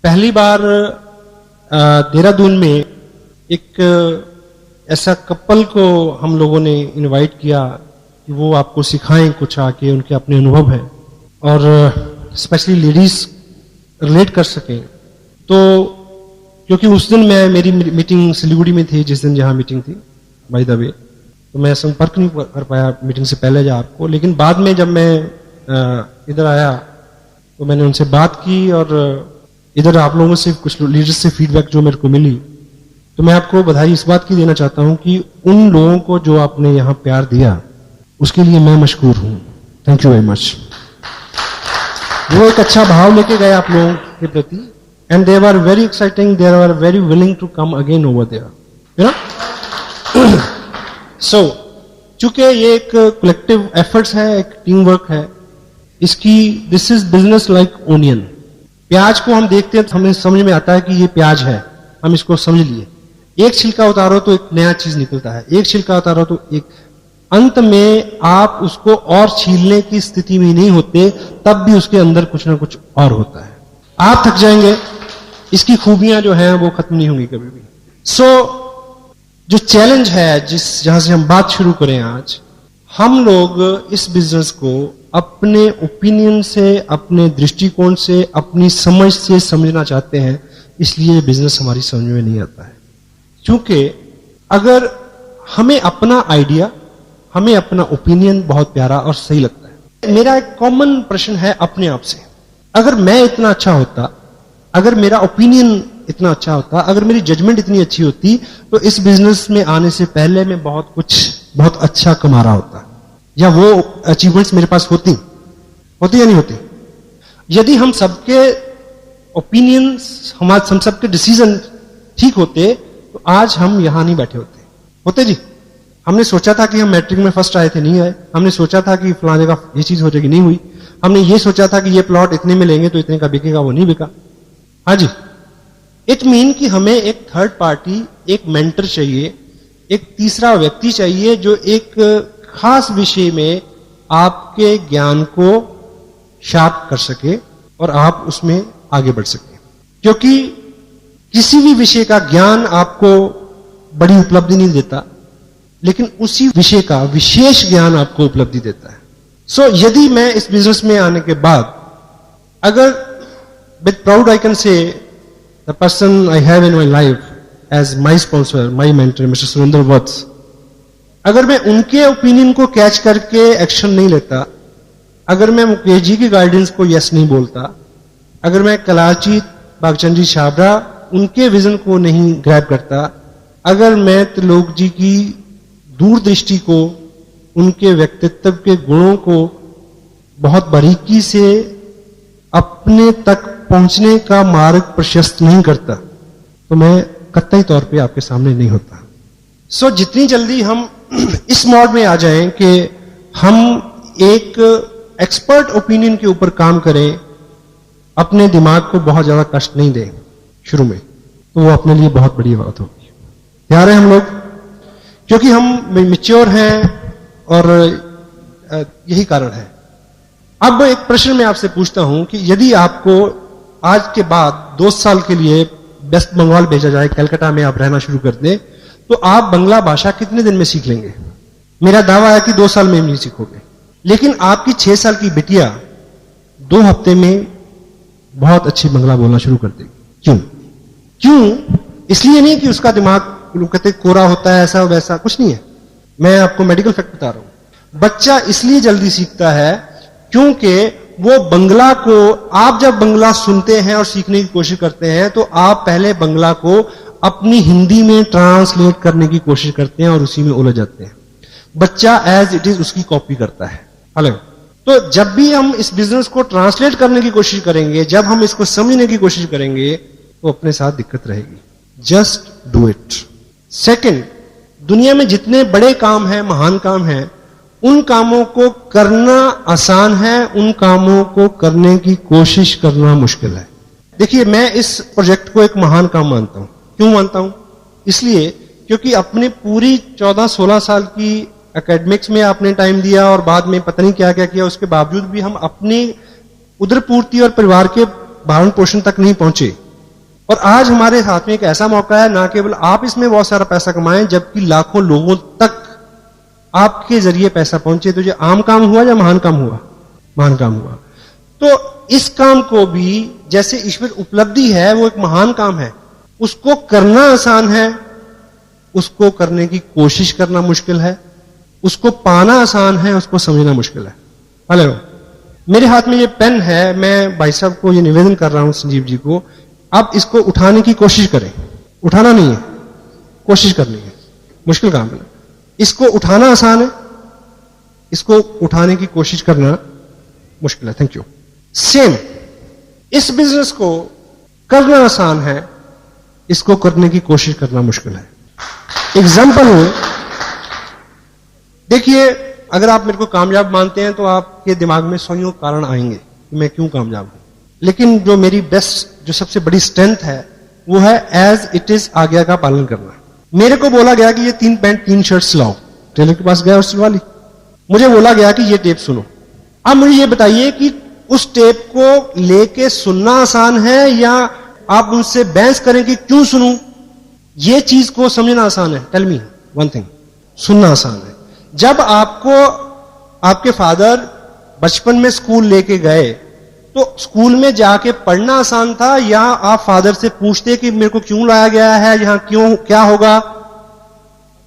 पहली बार देहरादून में एक ऐसा कपल को हम लोगों ने इनवाइट किया कि वो आपको सिखाएं कुछ आके, उनके अपने अनुभव हैं और स्पेशली लेडीज रिलेट कर सकें। तो क्योंकि उस दिन मेरी मीटिंग सिलीगुड़ी में थी, जिस दिन जहां मीटिंग थी बाय द वे, तो मैं संपर्क नहीं कर पाया मीटिंग से पहले आपको, लेकिन बाद में जब मैं इधर आया तो मैंने उनसे बात की और इधर आप लोगों से कुछ लीडर्स से फीडबैक जो मेरे को मिली, तो मैं आपको बधाई इस बात की देना चाहता हूं कि उन लोगों को जो आपने यहां प्यार दिया उसके लिए मैं मशकूर हूं। Thank you very much. वो एक अच्छा भाव लेके गए आप लोगों के प्रति, and they were very exciting, they were very willing to come again over there, you know. So चूंकि ये एक कलेक्टिव एफर्ट्स है, एक टीम वर्क है, इसकी this is business like onion. प्याज को हम देखते हैं तो हमें समझ में आता है कि ये प्याज है, हम इसको समझ लिए। एक छिलका उतारो तो एक नया चीज निकलता है, एक छिलका उतारो तो एक, अंत में आप उसको और छीलने की स्थिति में नहीं होते, तब भी उसके अंदर कुछ ना कुछ और होता है। आप थक जाएंगे, इसकी खूबियां जो हैं वो खत्म नहीं होंगी कभी भी। सो जो चैलेंज है जहां से हम बात शुरू करें आज, हम लोग इस बिजनेस को अपने ओपिनियन से, अपने दृष्टिकोण से, अपनी समझ से समझना चाहते हैं, इसलिए बिजनेस हमारी समझ में नहीं आता है। क्योंकि अगर हमें अपना आइडिया, हमें अपना ओपिनियन बहुत प्यारा और सही लगता है। मेरा एक कॉमन प्रश्न है अपने आप से, अगर मैं इतना अच्छा होता, अगर मेरा ओपिनियन इतना अच्छा होता, अगर मेरी जजमेंट इतनी अच्छी होती, तो इस बिजनेस में आने से पहले मैं बहुत अच्छा कमा रहा होता, या वो अचीवमेंट्स मेरे पास होती या नहीं होती। यदि हम सबके ओपिनियंस, हम सबके डिसीजन ठीक होते, तो आज हम यहां नहीं बैठे होते जी। हमने सोचा था कि हम मैट्रिक में फर्स्ट आए थे, नहीं आए। हमने सोचा था कि फलां जगह ये चीज हो जाएगी, नहीं हुई। हमने ये सोचा था कि ये प्लॉट इतने में लेंगे तो इतने का बिकेगा, वो नहीं बिका। हाँ जी, इट मीन कि हमें एक थर्ड पार्टी, एक मेंटर चाहिए, एक तीसरा व्यक्ति चाहिए जो एक खास विषय में आपके ज्ञान को शार्प कर सके और आप उसमें आगे बढ़ सके। क्योंकि किसी भी विषय का ज्ञान आपको बड़ी उपलब्धि नहीं देता, लेकिन उसी विषय का विशेष ज्ञान आपको उपलब्धि देता है। सो यदि मैं इस बिजनेस में आने के बाद, अगर with proud I can say the person I have in my life as my sponsor, my mentor mister Surendra Vats, अगर मैं उनके ओपिनियन को कैच करके एक्शन नहीं लेता, अगर मैं मुकेश जी की गाइडेंस को यस नहीं बोलता, अगर मैं कलाजीत बागचंद जी छाबड़ा उनके विजन को नहीं ग्रैब करता, अगर मैं त्रिलोक जी की दूरदृष्टि को, उनके व्यक्तित्व के गुणों को बहुत बारीकी से अपने तक पहुंचने का मार्ग प्रशस्त नहीं करता, तो मैं कतई तौर पे आपके सामने नहीं होता। सो जितनी जल्दी हम इस मोड में आ जाएं कि हम एक एक्सपर्ट ओपिनियन के ऊपर काम करें, अपने दिमाग को बहुत ज्यादा कष्ट नहीं दें शुरू में, तो वो अपने लिए बहुत बड़ी बात होगी। तैयार हैं हम लोग? क्योंकि हम मैच्योर हैं और यही कारण है। अब एक प्रश्न मैं आपसे पूछता हूं कि यदि आपको आज के बाद 2 साल के लिए वेस्ट बंगाल भेजा जाए, कलकत्ता में आप रहना शुरू कर दें, तो आप बंगला भाषा कितने दिन में सीख लेंगे? मेरा दावा है कि 2 साल में नहीं सीखोगे। लेकिन आपकी 6 साल की बिटिया 2 हफ्ते में बहुत अच्छी बंगला बोलना शुरू कर देगी। क्यों? इसलिए नहीं कि उसका दिमाग कहते कोरा होता है, ऐसा वैसा कुछ नहीं है। मैं आपको मेडिकल फैक्ट बता रहा हूं। बच्चा इसलिए जल्दी सीखता है क्योंकि वो बंगला को, आप जब बंगला सुनते हैं और सीखने की कोशिश करते हैं, तो आप पहले बंगला को अपनी हिंदी में ट्रांसलेट करने की कोशिश करते हैं और उसी में उलझ जाते हैं। बच्चा एज इट इज उसकी कॉपी करता है। हेलो, तो जब भी हम इस बिजनेस को ट्रांसलेट करने की कोशिश करेंगे, जब हम इसको समझने की कोशिश करेंगे, तो अपने साथ दिक्कत रहेगी। Just do it. सेकंड, दुनिया में जितने बड़े काम हैं, महान काम हैं, उन कामों को करना आसान है, उन कामों को करने की कोशिश करना मुश्किल है। देखिए, मैं इस प्रोजेक्ट को एक महान काम मानता हूं। क्यों मानता हूं? इसलिए क्योंकि अपने पूरी 14-16 साल की एकेडमिक्स में आपने टाइम दिया और बाद में पता नहीं क्या क्या किया, उसके बावजूद भी हम अपनी उदर पूर्ति और परिवार के भरण पोषण तक नहीं पहुंचे। और आज हमारे हाथ में एक ऐसा मौका है, ना केवल आप इसमें बहुत सारा पैसा कमाएं, जबकि लाखों लोगों तक आपके जरिए पैसा पहुंचे। तो ये आम काम हुआ या महान काम हुआ? महान काम हुआ। तो इस काम को भी जैसे ईश्वर उपलब्धि है, वो एक महान काम है। उसको करना आसान है, उसको करने की कोशिश करना मुश्किल है। उसको पाना आसान है, उसको समझना मुश्किल है। हेलो, मेरे हाथ में ये पेन है, मैं भाई साहब को ये निवेदन कर रहा हूं, संजीव जी को, आप इसको उठाने की कोशिश करें। उठाना नहीं है, कोशिश करनी है। मुश्किल काम है। इसको उठाना आसान है, इसको उठाने की कोशिश करना मुश्किल है। Thank you. सेम, इस बिजनेस को करना आसान है, इसको करने की कोशिश करना मुश्किल है। एग्जाम्पल हो, देखिए, अगर आप मेरे को कामयाब मानते हैं तो आपके दिमाग में 100 कारण आएंगे कि मैं क्यों कामयाब हूं। लेकिन जो मेरी बेस्ट, जो सबसे बड़ी स्ट्रेंथ है, वो है एज इट इज आज्ञा का पालन करना। मेरे को बोला गया कि ये 3 पैंट 3 शर्ट्स लाओ, टेलर के पास गया और सिलवा ली। मुझे बोला गया कि ये टेप सुनो। अब मुझे ये बताइए कि उस टेप को लेके सुनना आसान है या आप मुझसे बहस करें कि क्यों सुनूं? ये चीज को समझना आसान है। टेल मी वन थिंग, सुनना आसान है। जब आपको आपके फादर बचपन में स्कूल लेके गए, तो स्कूल में जाके पढ़ना आसान था या आप फादर से पूछते कि मेरे को क्यों लाया गया है, यहां क्यों, क्या होगा?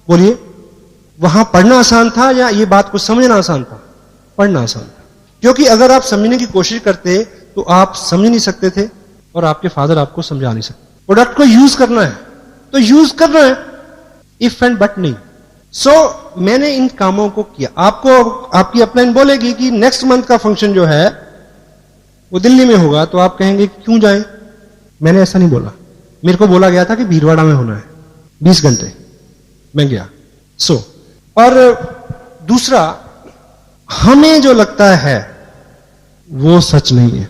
बोलिए, वहां पढ़ना आसान था या ये बात को समझना आसान था? पढ़ना आसान था, क्योंकि अगर आप समझने की कोशिश करते तो आप समझ नहीं सकते थे और आपके फादर आपको समझा नहीं सकते। प्रोडक्ट को यूज करना है तो यूज करना है, इफ एंड बट नहीं। सो मैंने इन कामों को किया। आपको आपकी अपलाइन बोलेगी कि नेक्स्ट मंथ का फंक्शन जो है वो दिल्ली में होगा, तो आप कहेंगे क्यों जाएं? मैंने ऐसा नहीं बोला। मेरे को बोला गया था कि भीलवाड़ा में होना है, 20 घंटे, मैं गया। और दूसरा, हमें जो लगता है वो सच नहीं है,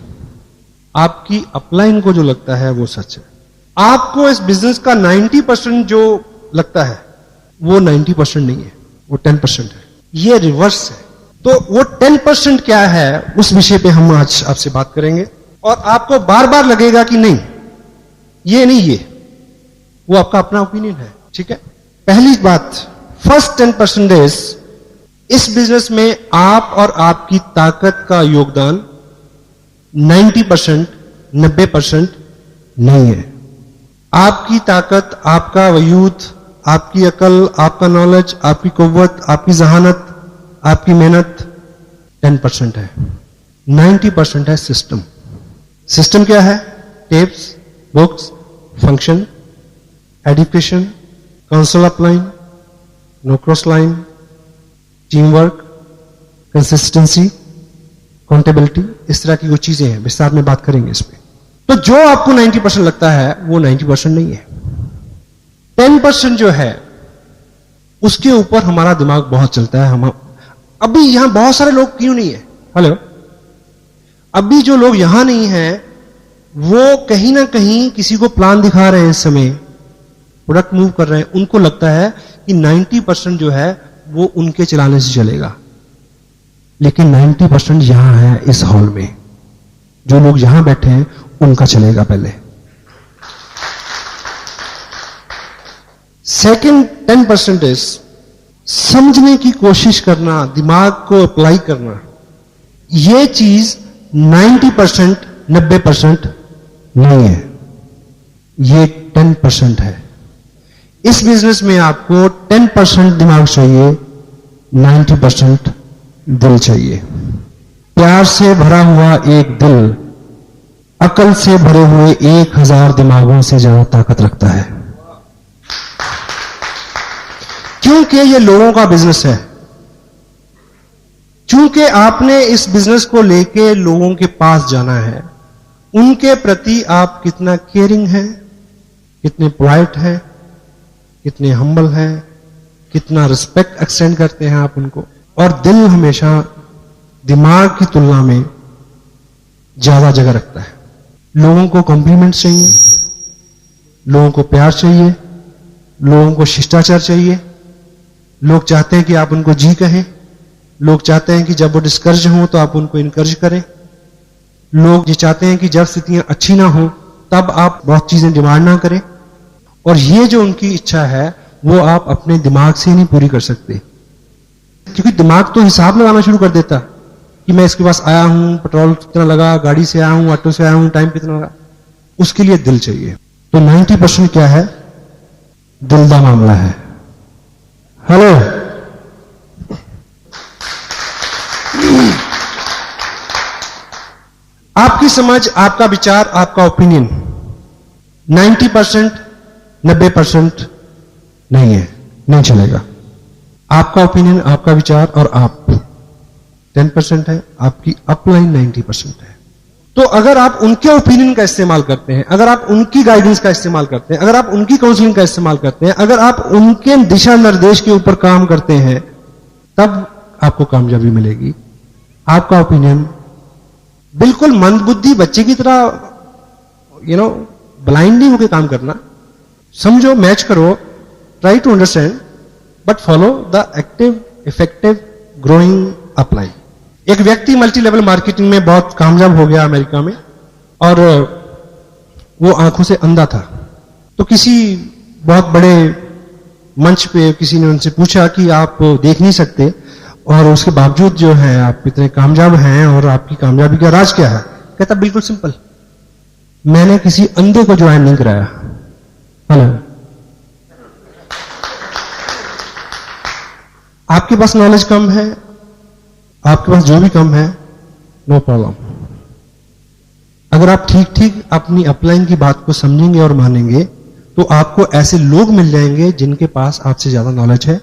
आपकी अपलाइन को जो लगता है वो सच है। आपको इस बिजनेस का 90% जो लगता है वो 90% नहीं है, वो 10% है। ये रिवर्स है। तो वो 10% क्या है, उस विषय पे हम आज आपसे बात करेंगे। और आपको बार बार लगेगा कि नहीं, ये नहीं, ये, वो आपका अपना ओपिनियन है। ठीक है। पहली बात, फर्स्ट 10% इस बिजनेस में आप और आपकी ताकत का योगदान 90%, 90% नहीं है। आपकी ताकत, आपका वजूद, आपकी अकल, आपका नॉलेज, आपकी कुव्वत, आपकी जहानत, आपकी मेहनत 10% है। 90% है सिस्टम। सिस्टम क्या है? Tapes, books, function, education, council upline, no cross line, team work, consistency, accountability, इस तरह की वो चीजें हैं। विस्तार में बात करेंगे इस पे। तो जो आपको 90% लगता है वो 90% नहीं है। 10% जो है उसके ऊपर हमारा दिमाग बहुत चलता है। हम अभी यहां बहुत सारे लोग क्यों नहीं है? हेलो, अभी जो लोग यहां नहीं हैं वो कहीं ना कहीं किसी को प्लान दिखा रहे हैं, इस समय प्रोडक्ट मूव कर रहे हैं। उनको लगता है कि 90% जो है वो उनके चलाने से चलेगा, लेकिन 90% यहां है, इस हॉल में जो लोग यहां बैठे हैं उनका चलेगा पहले। सेकंड 10% समझने की कोशिश करना, दिमाग को अप्लाई करना। यह चीज 90%, 90% नहीं है, ये 10% है। इस बिजनेस में आपको 10% दिमाग चाहिए, 90% दिल चाहिए। प्यार से भरा हुआ एक दिल अकल से भरे हुए 1000 दिमागों से ज्यादा ताकत रखता है, क्योंकि ये लोगों का बिजनेस है। चूंकि आपने इस बिजनेस को लेके लोगों के पास जाना है, उनके प्रति आप कितना केयरिंग हैं, कितने पोलाइट हैं, कितने हम्बल हैं, कितना रिस्पेक्ट एक्सटेंड करते हैं आप उनको। और दिल हमेशा दिमाग की तुलना में ज्यादा जगह रखता है। लोगों को कॉम्प्लीमेंट्स चाहिए, लोगों को प्यार चाहिए, लोगों को शिष्टाचार चाहिए। लोग चाहते हैं कि आप उनको जी कहें। लोग चाहते हैं कि जब वो डिस्करेज हो तो आप उनको इनकरेज करें। लोग ये चाहते हैं कि जब स्थितियां अच्छी ना हो तब आप बहुत चीजें डिमांड ना करें। और ये जो उनकी इच्छा है वो आप अपने दिमाग से नहीं पूरी कर सकते, क्योंकि दिमाग तो हिसाब लगाना शुरू कर देता कि मैं इसके पास आया हूं, पेट्रोल कितना लगा, गाड़ी से आया हूं, ऑटो से आया हूं, टाइम कितना लगा। उसके लिए दिल चाहिए। तो 90% क्या है? दिल का मामला है। हेलो, आपकी समझ, आपका विचार, आपका ओपिनियन 90%, 90% नहीं है, नहीं चलेगा। आपका ओपिनियन, आपका विचार और आप 10% है, आपकी अपलाइन 90% है। तो अगर आप उनके ओपिनियन का इस्तेमाल करते हैं, अगर आप उनकी गाइडेंस का इस्तेमाल करते हैं, अगर आप उनकी काउंसलिंग का इस्तेमाल करते हैं, अगर आप उनके दिशा निर्देश के ऊपर काम करते हैं, तब आपको कामयाबी मिलेगी। आपका ओपिनियन बिल्कुल मंदबुद्धि बच्चे की तरह ब्लाइंड नहीं होकर काम करना। समझो, मैच करो, try to understand, but follow the active, effective, growing upline. एक व्यक्ति मल्टी लेवल मार्केटिंग में बहुत कामयाब हो गया अमेरिका में, और वो आंखों से अंधा था। तो किसी बहुत बड़े मंच पे किसी ने उनसे पूछा कि आप देख नहीं सकते और उसके बावजूद जो है आप इतने कामयाब हैं, और आपकी कामयाबी का राज क्या है? कहता बिल्कुल सिंपल, मैंने किसी अंधे को ज्वाइन नहीं कराया। हेलो, आपके पास नॉलेज कम है, आपके पास जो भी कम है, नो प्रॉब्लम। अगर आप ठीक ठीक अपनी अपलाइन की बात को समझेंगे और मानेंगे, तो आपको ऐसे लोग मिल जाएंगे जिनके पास आपसे ज्यादा नॉलेज है,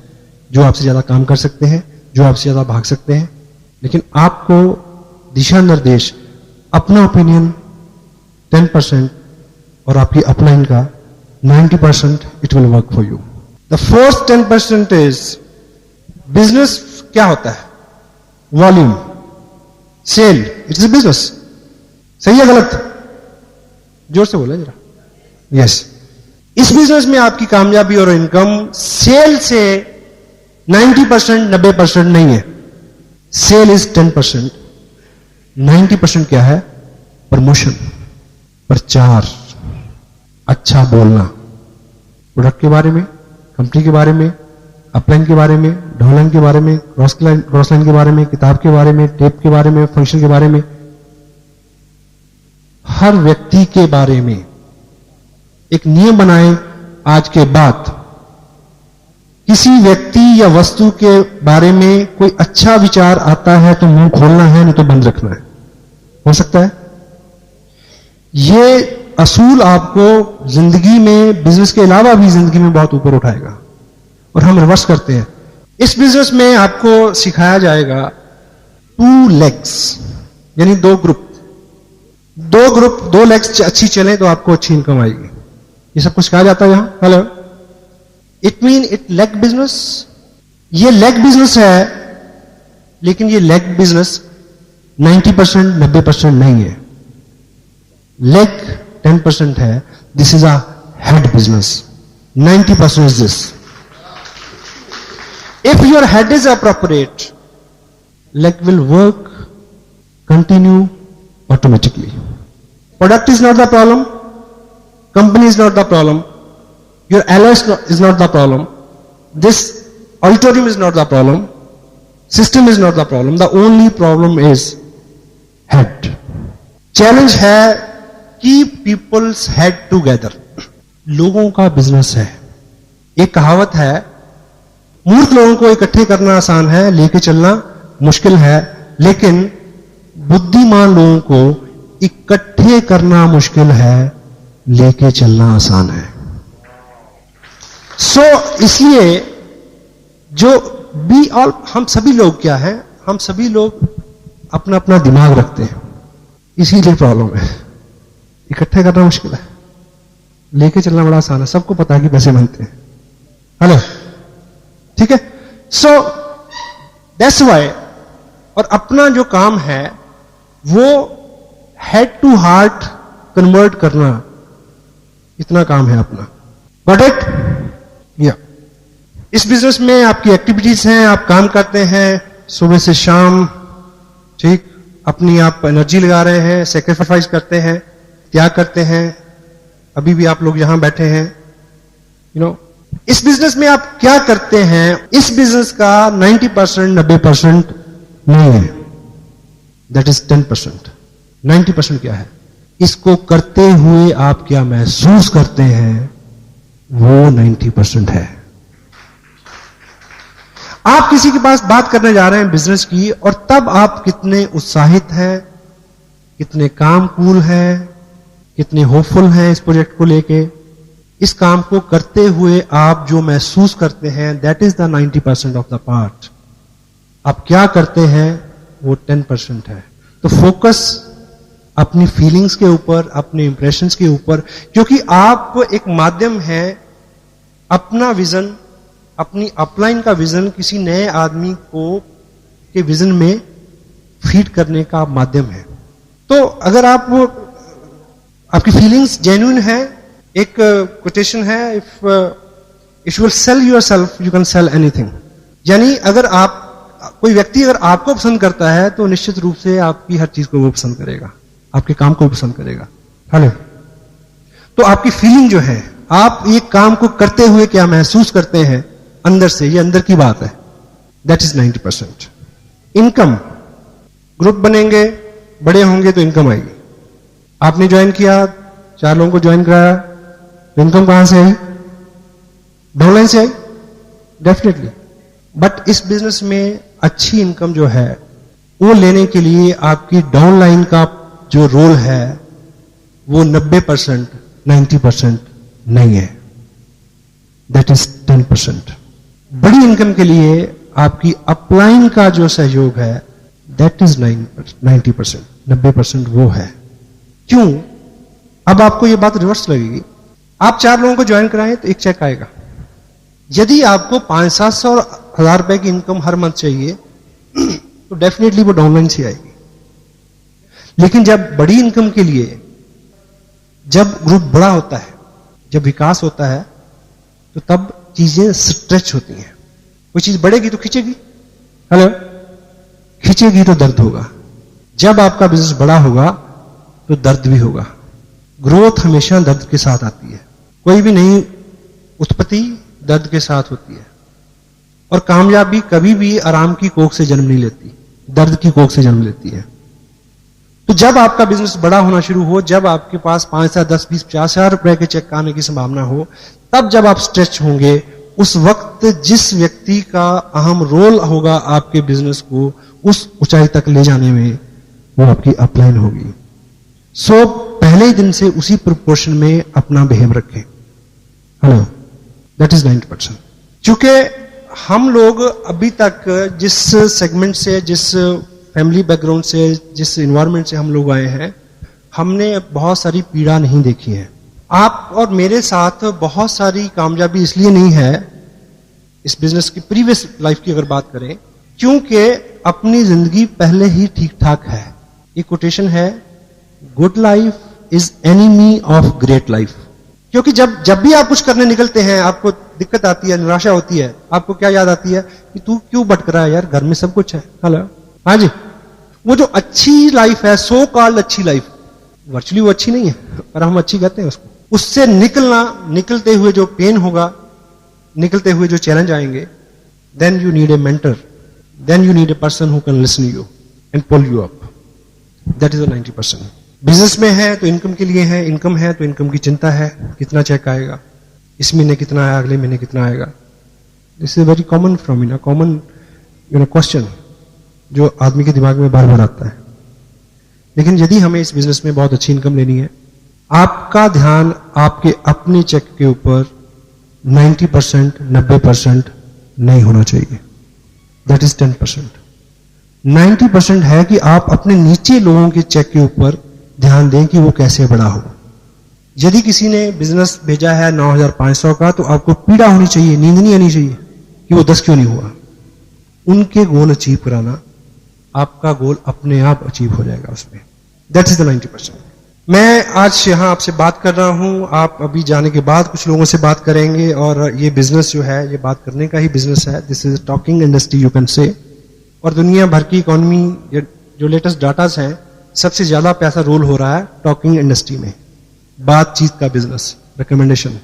जो आपसे ज्यादा काम कर सकते हैं, जो आपसे ज्यादा भाग सकते हैं। लेकिन आपको दिशा निर्देश, अपना ओपिनियन 10% और आपकी अपलाइन का 90%, it will work for you. The fourth 10% is business. क्या होता है? Volume, sale, it is a business. सही है गलत? जोर से बोला जरा। यस, इस बिजनेस में आपकी कामयाबी और इनकम सेल से 90%, 90% नहीं है। Cell is 10%। 90% क्या है? प्रमोशन, प्रचार, अच्छा बोलना, प्रोडक्ट के बारे में, कंपनी के बारे में, अपलाइन के बारे में, डाउनलाइन के बारे में, क्रॉस लाइन के बारे में, किताब के बारे में, टेप के बारे में, फंक्शन के बारे में, हर व्यक्ति के बारे में एक नियम बनाएं। आज के बाद किसी व्यक्ति या वस्तु के बारे में कोई अच्छा विचार आता है तो मुंह खोलना है, नहीं तो बंद रखना है। हो सकता है ये असूल आपको जिंदगी में, बिजनेस के अलावा भी जिंदगी में बहुत ऊपर उठाएगा। और हम रिवर्स करते हैं। इस बिजनेस में आपको सिखाया जाएगा 2 legs, यानी 2 ग्रुप। 2 legs अच्छी चले तो आपको अच्छी इनकम आएगी। ये सब कुछ सिखाया जाता है यहां। Hello, it mean it leg business. ये लेग बिजनेस है, लेकिन ये लेग बिजनेस 90%, 90% नहीं है। लेग 10% है। This is a head business. 90% is this. If your head is appropriate, leg will work, continue automatically. Product is not the problem. Company is not the problem. Your alloy is not the problem. This auditorium is not the problem. System is not the problem. The only problem is head. Challenge है, keep people's head together. लोगों का business है। एक कहावत है, मूर्ख लोगों को इकट्ठे करना आसान है, लेके चलना मुश्किल है। लेकिन बुद्धिमान लोगों को इकट्ठे करना मुश्किल है, लेके चलना आसान है। इसलिए जो हम सभी लोग क्या है, हम सभी लोग अपना अपना दिमाग रखते हैं, इसीलिए प्रॉब्लम है। इकट्ठे करना मुश्किल है, लेके चलना बड़ा आसान है। सबको पता है कि पैसे बनते हैं। हेलो, ठीक है। सो दैट्स वाई, और अपना जो काम है वो हेड टू हार्ट कन्वर्ट करना, इतना काम है अपना। Got it? या इस बिजनेस में आपकी एक्टिविटीज हैं, आप काम करते हैं सुबह से शाम, ठीक। अपनी आप एनर्जी लगा रहे हैं, सेक्रीफाइस करते हैं, त्याग करते हैं, अभी भी आप लोग यहां बैठे हैं, इस बिजनेस में आप क्या करते हैं, इस बिजनेस का 90% 90% नहीं है, दैट इज 10%। 90% क्या है? इसको करते हुए आप क्या महसूस करते हैं, वो 90% है। आप किसी के पास बात करने जा रहे हैं बिजनेस की, और तब आप कितने उत्साहित हैं, कितने काम कूल हैं, कितने होपफुल हैं इस प्रोजेक्ट को लेके, इस काम को करते हुए आप जो महसूस करते हैं, that is the 90% of the part. आप क्या करते हैं वो 10% है। तो फोकस अपनी फीलिंग्स के ऊपर, अपने इंप्रेशंस के ऊपर, क्योंकि आप एक माध्यम है, अपना विजन, अपनी अपलाइन का विजन किसी नए आदमी को के विजन में फीड करने का माध्यम है। तो अगर आपकी फीलिंग्स जेन्युइन है, एक कोटेशन है, if you will sell yourself you can sell anything. यानी अगर कोई व्यक्ति अगर आपको पसंद करता है तो निश्चित रूप से आपकी हर चीज को वो पसंद करेगा, आपके काम को पसंद करेगा। हेलो, तो आपकी फीलिंग जो है, आप ये काम को करते हुए क्या महसूस करते हैं अंदर से, ये अंदर की बात है, दैट इज 90%। इनकम, ग्रुप बनेंगे, बड़े होंगे तो इनकम आएगी। आपने ज्वाइन किया, 4 लोगों को ज्वाइन कराया, तो इनकम कहां से आई? डाउनलाइन से आई, डेफिनेटली। बट इस बिजनेस में अच्छी इनकम जो है वो लेने के लिए आपकी डाउनलाइन का जो रोल है वो 90% 90% नहीं है, दैट इज 10%। बड़ी इनकम के लिए आपकी अपलाइन का जो सहयोग है दैट इज 90%, 90% वो है। क्यों? अब आपको ये बात रिवर्स लगेगी। आप 4 लोगों को ज्वाइन कराएं तो एक चेक आएगा। यदि आपको 500-700 और 1000 रुपए की इनकम हर मंथ चाहिए तो डेफिनेटली वो डाउनलाइन से आएगी। लेकिन जब बड़ी इनकम के लिए, जब ग्रुप बड़ा होता है, जब विकास होता है, तो तब चीजें स्ट्रेच होती हैं। कोई चीज बढ़ेगी तो खींचेगी, हेलो, खींचेगी तो दर्द होगा। जब आपका बिजनेस बड़ा होगा तो दर्द भी होगा। ग्रोथ हमेशा दर्द के साथ आती है। कोई भी नई उत्पत्ति दर्द के साथ होती है, और कामयाबी कभी भी आराम की कोख से जन्म नहीं लेती, दर्द की कोख से जन्म लेती है। तो जब आपका बिजनेस बड़ा होना शुरू हो, जब आपके पास 5 से 10, 20, 50 हजार रुपए के चेक आने की संभावना हो, तब जब आप स्ट्रेच होंगे, उस वक्त जिस व्यक्ति का अहम रोल होगा आपके बिजनेस को उस ऊंचाई तक ले जाने में, वो आपकी अपलाइन होगी। सो पहले ही दिन से उसी प्रोपोर्शन में अपना बिहेव रखें। Hello, that is 90%। क्योंकि हम लोग अभी तक जिस सेगमेंट से, जिस फैमिली बैकग्राउंड से, जिस इन्वायरमेंट से हम लोग आए हैं, हमने बहुत सारी पीड़ा नहीं देखी है। आप और मेरे साथ बहुत सारी कामयाबी इसलिए नहीं है इस बिजनेस की, प्रीवियस लाइफ की अगर बात करें, क्योंकि अपनी जिंदगी पहले ही ठीक ठाक है। ये कोटेशन है, good life is enemy of great life. क्योंकि जब भी आप कुछ करने निकलते हैं, आपको दिक्कत आती है, निराशा होती है, आपको क्या याद आती है कि तू क्यों भटक रहा है यार, घर में सब कुछ है। हेलो, हाँ जी, वो जो अच्छी लाइफ है, सो कॉल्ड अच्छी लाइफ, वर्चुअली वो अच्छी नहीं है, पर हम अच्छी कहते हैं उसको। उससे निकलते हुए जो पेन होगा, निकलते हुए जो चैलेंज आएंगे, then you need a mentor, then you need a person who can listen you and pull you up. That is the 90%। Business में है तो इनकम के लिए है, इनकम है तो इनकम की चिंता है, कितना चेक आएगा, इस महीने कितना आया, अगले महीने कितना आएगा। This is very common phenomena, common question जो आदमी के दिमाग में बार बार आता है। लेकिन यदि हमें इस बिजनेस में बहुत अच्छी इनकम लेनी है, आपका ध्यान आपके अपने चेक के ऊपर 90%, 90% नहीं होना चाहिए, दैट इज 10%। 90% है कि आप अपने नीचे लोगों के चेक के ऊपर ध्यान दें कि वो कैसे बड़ा हो। यदि किसी ने बिजनेस भेजा है 9500 का, तो आपको पीड़ा होनी चाहिए, नींद नहीं आनी चाहिए कि वो 10 क्यों नहीं हुआ। उनके गोल अचीव कराना, आपका गोल अपने आप अचीव हो जाएगा उसमें। That is the 90%। मैं आज यहां आपसे बात कर रहा हूं, आप अभी जाने के बाद कुछ लोगों से बात करेंगे, और ये बिजनेस जो है, ये बात करने का ही बिजनेस है। This is talking industry you can say. और दुनिया भर की इकोनॉमी, जो लेटेस्ट डाटास हैं, सबसे ज्यादा पैसा रोल हो रहा है टॉकिंग इंडस्ट्री में। बातचीत का business, recommendation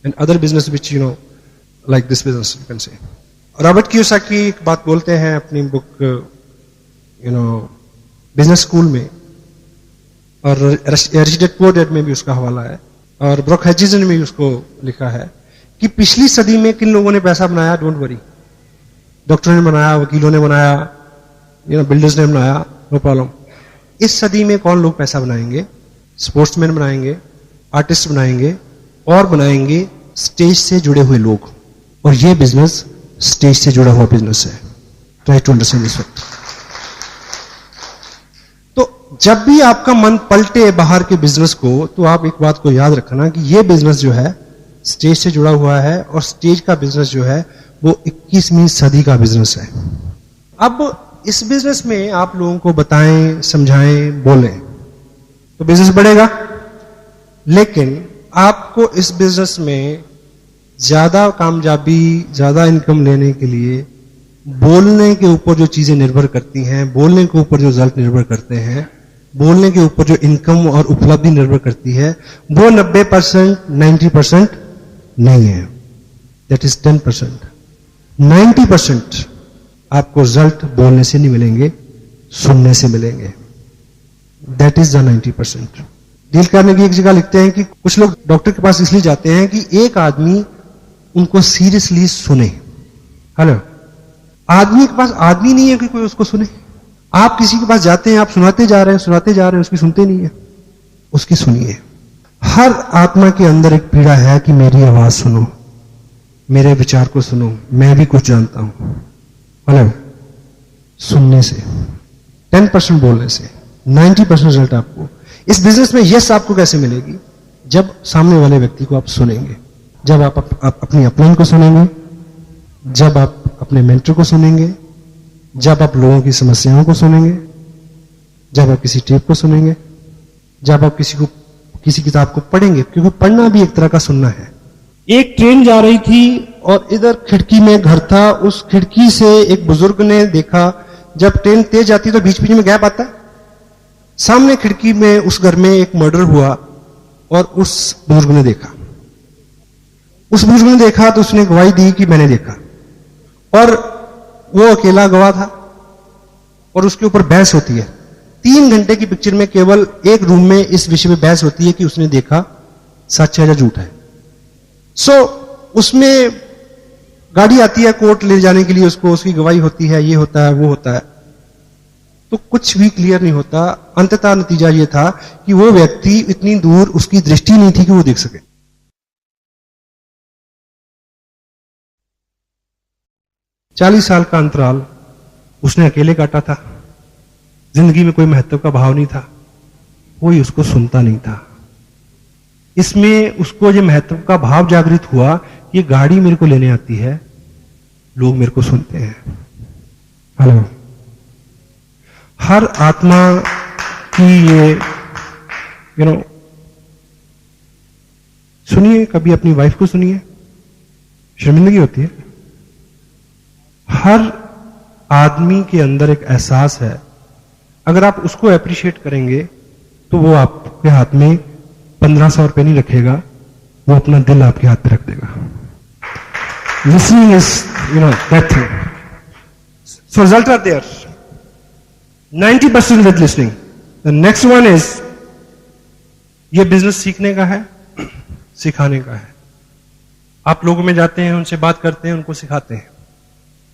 and other business which you know like this business you can say. Robert Kiyosaki एक बात बोलते हैं अपनी book you know business school में, और रिच डैड पुअर डैड में भी उसका हवाला है, और ब्रुक हचिंसन ने भी उसको लिखा है कि पिछली सदी में किन लोगों ने पैसा बनाया, डोंट वरी। डॉक्टरों ने बनाया, वकीलों ने बनाया, यू नो बिल्डर्स ने बनाया, नो प्रॉब्लम। इस सदी में कौन लोग पैसा बनाएंगे? स्पोर्ट्समैन बनाएंगे, आर्टिस्ट बनाएंगे, और बनाएंगे स्टेज से जुड़े हुए लोग। और ये बिजनेस स्टेज से जुड़ा हुआ बिजनेस है। Try to understand this fact. तो जब भी आपका मन पलटे बाहर के बिजनेस को, तो आप एक बात को याद रखना कि ये बिजनेस जो है स्टेज से जुड़ा हुआ है, और स्टेज का बिजनेस जो है वो 21वीं सदी का बिजनेस है। अब इस बिजनेस में आप लोगों को बताएं, समझाएं, बोलें तो बिजनेस बढ़ेगा। लेकिन आपको इस बिजनेस में ज्यादा कामयाबी, ज्यादा इनकम लेने के लिए बोलने के ऊपर जो चीजें निर्भर करती हैं, बोलने के ऊपर जो रिजल्ट निर्भर करते हैं, बोलने के ऊपर जो इनकम और उपलब्धि निर्भर करती है, वो 90%, 90% नहीं है। That is 10%। 90% आपको रिजल्ट बोलने से नहीं मिलेंगे, सुनने से मिलेंगे। That is the 90%। डील करने की एक जगह लिखते हैं कि कुछ लोग डॉक्टर के पास इसलिए जाते हैं कि एक आदमी उनको सीरियसली सुने। हेलो, आदमी के पास आदमी नहीं है कि कोई उसको सुने। आप किसी के पास जाते हैं, आप सुनाते जा रहे हैं, उसकी सुनते नहीं है, उसकी सुनिए। हर आत्मा के अंदर एक पीड़ा है कि मेरी आवाज सुनो, मेरे विचार को सुनो, मैं भी कुछ जानता हूं। हेलो, सुनने से 10% बोलने से 90% रिजल्ट आपको इस बिजनेस में यस आपको कैसे मिलेगी? जब सामने वाले व्यक्ति को आप सुनेंगे, जब आप अपनी अपलाइन को सुनेंगे, जब आप अपने मेंटर को सुनेंगे, जब आप लोगों की समस्याओं को सुनेंगे, जब आप किसी टेप को सुनेंगे, जब आप किसी किताब को पढ़ेंगे, क्योंकि पढ़ना भी एक तरह का सुनना है। एक ट्रेन जा रही थी और इधर खिड़की में घर था। उस खिड़की से एक बुजुर्ग ने देखा, जब ट्रेन तेज जाती है तो बीच बीच में गैप आता है। सामने खिड़की में उस घर में एक मर्डर हुआ और उस बुजुर्ग ने देखा। तो उसने गवाही दी कि मैंने देखा, और वो अकेला गवाह था और उसके ऊपर बहस होती है। 3 घंटे की पिक्चर में केवल एक रूम में इस विषय में बहस होती है कि उसने देखा सच है या झूठ है। उसमें गाड़ी आती है कोर्ट ले जाने के लिए, उसको उसकी गवाही होती है, ये होता है, वो होता है, तो कुछ भी क्लियर नहीं होता। अंततः नतीजा ये था कि वो व्यक्ति इतनी दूर, उसकी दृष्टि नहीं थी कि वो देख सके। 40 साल का अंतराल उसने अकेले काटा था। जिंदगी में कोई महत्व का भाव नहीं था, कोई उसको सुनता नहीं था। इसमें उसको जो महत्व का भाव जागृत हुआ, ये गाड़ी मेरे को लेने आती है, लोग मेरे को सुनते हैं। हेलो, हर आत्मा की ये सुनिए, कभी अपनी वाइफ को सुनिए, शर्मिंदगी होती है। हर आदमी के अंदर एक एहसास है, अगर आप उसको अप्रिशिएट करेंगे तो वो आपके हाथ में 1500 रुपए नहीं रखेगा, वो अपना दिल आपके हाथ पे रख देगा। Listening is that thing. So result are there, 90% with listening. The next one is, ये बिजनेस सीखने का है, सिखाने का है। आप लोगों में जाते हैं, उनसे बात करते हैं, उनको सिखाते हैं,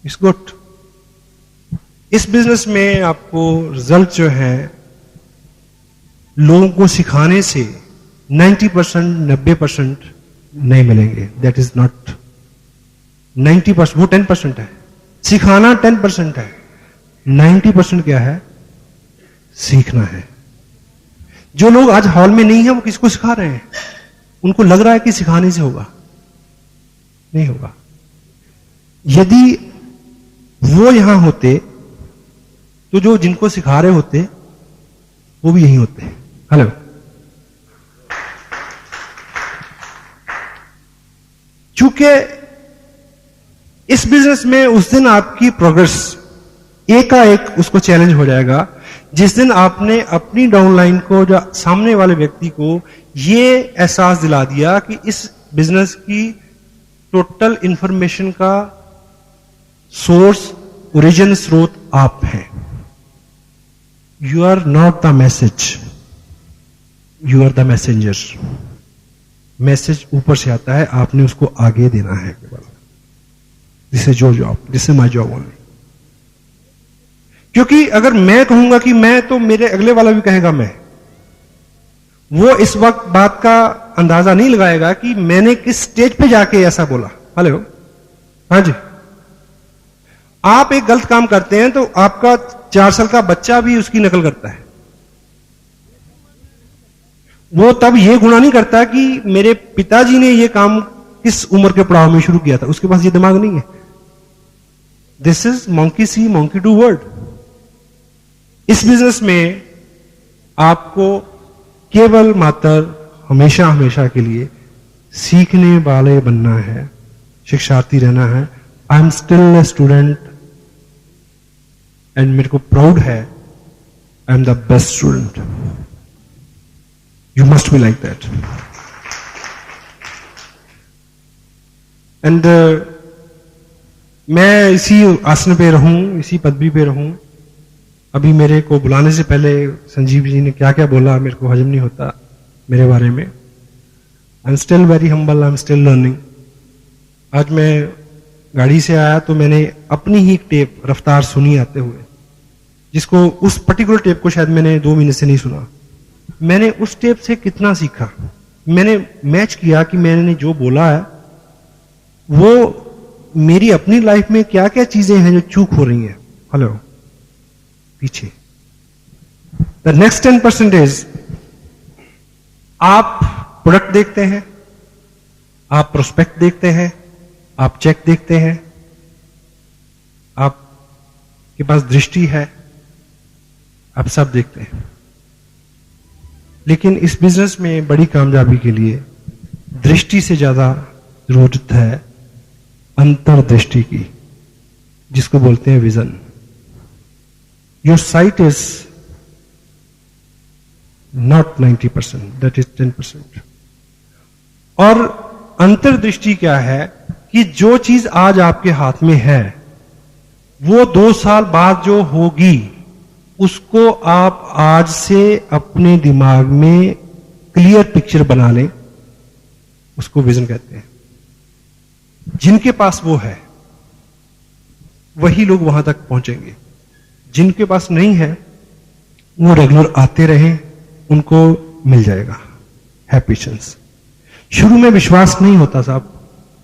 इट्स गुड। इस बिजनेस में आपको रिजल्ट जो है लोगों को सिखाने से 90%, 90% नहीं मिलेंगे। दैट इज नॉट 90%, वो 10% है। सिखाना 10% है, 90% क्या है? सीखना है। जो लोग आज हॉल में नहीं है, वो किसको सिखा रहे हैं? उनको लग रहा है कि सिखाने से होगा, नहीं होगा। यदि वो यहां होते तो जो जिनको सिखा रहे होते वो भी यहीं होते। हेलो, चूंकि इस बिजनेस में उस दिन आपकी प्रोग्रेस एकाएक उसको चैलेंज हो जाएगा जिस दिन आपने अपनी डाउनलाइन को, जो सामने वाले व्यक्ति को ये एहसास दिला दिया कि इस बिजनेस की टोटल इंफॉर्मेशन का सोर्स, ओरिजिन, स्रोत आप हैं। You are not the message, you are the messenger. Message ऊपर से आता है, आपने उसको आगे देना है केवल। This is your job, this is my job only. क्योंकि अगर मैं कहूंगा कि मैं, तो मेरे अगले वाला भी कहेगा मैं। वो इस वक्त बात का अंदाजा नहीं लगाएगा कि मैंने किस स्टेज पे जाके ऐसा बोला। हेलो, हाँ जी। आप एक गलत काम करते हैं तो आपका 4 साल का बच्चा भी उसकी नकल करता है। वो तब ये गुनाह नहीं करता कि मेरे पिताजी ने ये काम किस उम्र के पड़ाव में शुरू किया था, उसके पास ये दिमाग नहीं है। This is monkey C monkey do word. इस बिजनेस में आपको केवल मात्र हमेशा हमेशा के लिए सीखने वाले बनना है, शिक्षार्थी रहना है। I am still a student and मेरे को प्राउड है, I am the best student. You must be like that. And मैं इसी आसन पे रहूं, इसी पदवी पे रहूं। अभी मेरे को बुलाने से पहले संजीव जी ने क्या क्या बोला, मेरे को हजम नहीं होता मेरे बारे में। I am still very humble, I am still learning. आज मैं गाड़ी से आया तो मैंने अपनी ही टेप रफ्तार सुनी आते हुए, जिसको उस पर्टिकुलर टेप को शायद मैंने 2 महीने से नहीं सुना। मैंने उस टेप से कितना सीखा, मैंने मैच किया कि मैंने जो बोला है वो मेरी अपनी लाइफ में क्या क्या चीजें हैं जो चूक हो रही हैं। हेलो, पीछे द नेक्स्ट 10% इज, आप प्रोडक्ट देखते हैं, आप प्रोस्पेक्ट देखते हैं, आप चेक देखते हैं, आपके पास दृष्टि है, आप सब देखते हैं। लेकिन इस बिजनेस में बड़ी कामयाबी के लिए दृष्टि से ज्यादा जरूरत है अंतर्दृष्टि की, जिसको बोलते हैं vision. Your site is not 90%, that is 10%। और अंतर्दृष्टि क्या है कि जो चीज आज आपके हाथ में है वो 2 साल बाद जो होगी उसको आप आज से अपने दिमाग में क्लियर पिक्चर बना लें, उसको विजन कहते हैं। जिनके पास वो है वही लोग वहां तक पहुंचेंगे, जिनके पास नहीं है वो रेगुलर आते रहें, उनको मिल जाएगा। है पेशेंस। शुरू में विश्वास नहीं होता साहब,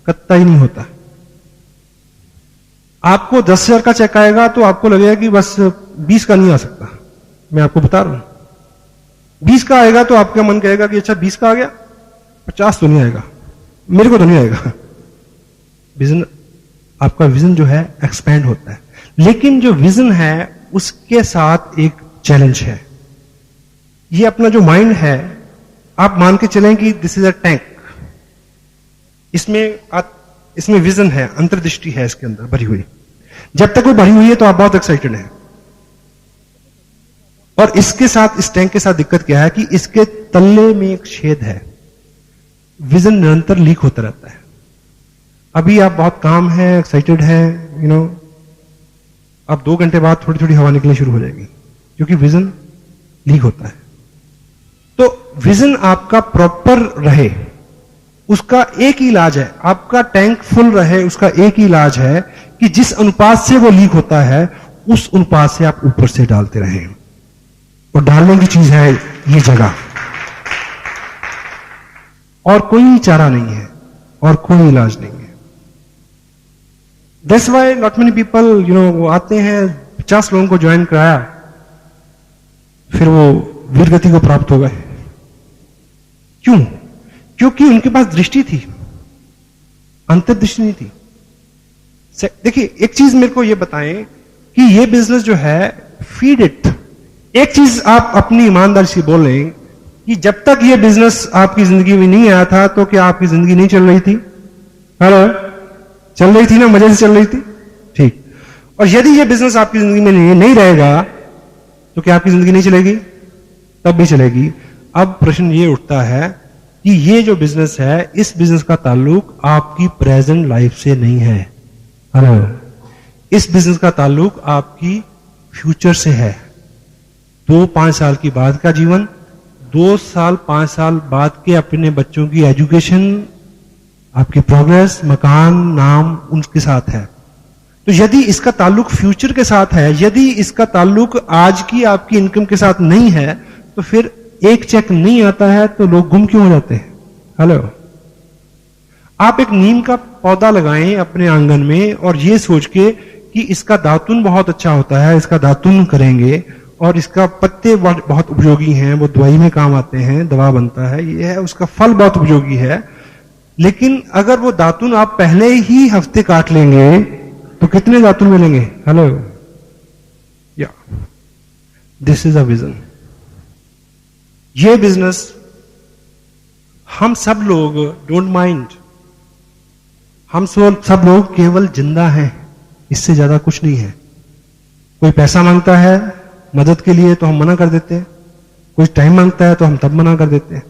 कतई नहीं होता। आपको 10,000 का चेक आएगा तो आपको लगेगा कि बस 20 का नहीं आ सकता। मैं आपको बता रहा हूं 20 का आएगा तो आपका मन कहेगा कि अच्छा 20 का आ गया, 50 तो नहीं आएगा, मेरे को तो नहीं आएगा। विजन, आपका विजन जो है एक्सपेंड होता है। लेकिन जो विजन है उसके साथ एक चैलेंज है। ये अपना जो माइंड है, आप मान के चलें कि दिस इज अ टैंक, इसमें विजन है, अंतर्दृष्टि है इसके अंदर भरी हुई। जब तक वो भरी हुई है तो आप बहुत एक्साइटेड हैं। और इसके साथ, इस टैंक के साथ दिक्कत क्या है कि इसके तल्ले में एक छेद है। विजन निरंतर लीक होता रहता है। अभी आप बहुत काम है, एक्साइटेड हैं, यू नो, अब 2 घंटे बाद थोड़ी थोड़ी हवा निकलनी शुरू हो जाएगी, क्योंकि विजन लीक होता है। तो विजन आपका प्रॉपर रहे, उसका एक ही इलाज है, आपका टैंक फुल रहे, उसका एक ही इलाज है कि जिस अनुपात से वो लीक होता है उस अनुपात से आप ऊपर से डालते रहें। और डालने की चीज है ये जगह, और कोई चारा नहीं है और कोई इलाज नहीं है। That's why not many people, you know, वो आते हैं, 50 लोगों को ज्वाइन कराया, फिर वो वीर गति को प्राप्त हो गए। क्यों? क्योंकि उनके पास दृष्टि थी, अंतर्दृष्टि नहीं थी। देखिए, एक चीज मेरे को ये बताएं कि ये बिजनेस जो है, फीड इट। एक चीज आप अपनी ईमानदारी से बोलें कि जब तक ये बिजनेस आपकी जिंदगी में नहीं आया था तो क्या आपकी जिंदगी नहीं चल रही थी? हेलो, चल रही थी ना, मजे से चल रही थी, ठीक। और यदि ये बिजनेस आपकी जिंदगी में नहीं रहेगा तो क्या आपकी जिंदगी नहीं चलेगी? तब भी चलेगी। अब प्रश्न ये उठता है कि ये जो बिजनेस है, इस बिजनेस का ताल्लुक आपकी प्रेजेंट लाइफ से नहीं है। हेलो, इस बिजनेस का ताल्लुक आपकी फ्यूचर से है। 2-5 साल की बाद का जीवन, 2 साल 5 साल बाद के अपने बच्चों की एजुकेशन, आपकी प्रोग्रेस, मकान, नाम उनके साथ है। तो यदि इसका ताल्लुक फ्यूचर के साथ है, यदि इसका ताल्लुक आज की आपकी इनकम के साथ नहीं है, तो फिर एक चेक नहीं आता है तो लोग गुम क्यों हो जाते हैं? हेलो, आप एक नीम का पौधा लगाएं अपने आंगन में और ये सोच के कि इसका दातुन बहुत अच्छा होता है, इसका दातुन करेंगे और इसका पत्ते बहुत उपयोगी हैं, वो दवाई में काम आते हैं, दवा बनता है, ये है, उसका फल बहुत उपयोगी है। लेकिन अगर वो दातुन आप पहले ही हफ्ते काट लेंगे तो कितने दातुन मिलेंगे? हेलो, या दिस इज अ विजन। ये बिजनेस हम सब लोग डोंट माइंड, हम सब लोग केवल जिंदा हैं, इससे ज्यादा कुछ नहीं है। कोई पैसा मांगता है मदद के लिए तो हम मना कर देते हैं, कोई टाइम मांगता है तो हम तब मना कर देते हैं।